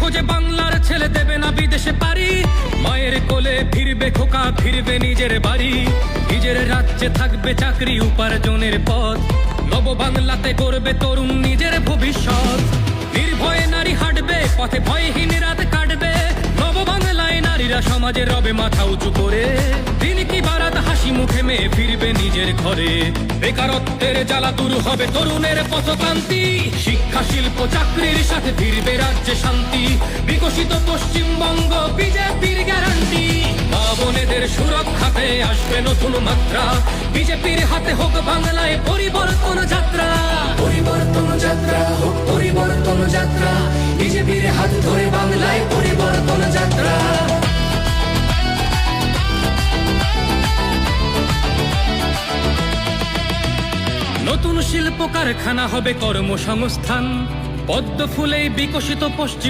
খোঁজে বাংলার ছেলে দেবে না বিদেশে পারি, মায়ের কোলে ফিরবে খোকা, ফিরবে নিজের বাড়ি। নিজের রাজ্যে থাকবে চাকরি উপার্জনের পথ, নব বাংলাতে করবে তরুণ নিজের ভবিষ্যৎ। নির্ভয়ে নারী হাঁটবে পথে, ভয়হীন রাত কাটবে। নব বাংলায় নারীরা সমাজে রবে মাথা উঁচু করে। দিন কি বারাত হাসি মুখে মেয়ে ফিরবে নিজের ঘরে। বেকারত্বের জ্বালা দূর হবে তরুণের পথক্রান্তি, শিক্ষা শিল্প চাকরির সাথে ফিরবে রাজ্যে শান্তি। বিকশিত পশ্চিমবঙ্গ বিজেপির গ্যারান্টি, মা বোনেদের সুরক্ষাতে আসবে নতুন মাত্রা। বিজেপির হাতে হোক বাংলায় পরিবর্তন যাত্রা। পরিবর্তন যাত্রা হোক পরিবর্তন যাত্রা, বিজেপির হাত ধরে বাংলায় পরিবর্তন যাত্রা। নতুন শিল্প কারখানা হবে কর্মসংস্থান, পদ্ম ফুলেই বিকশিত পশ্চিম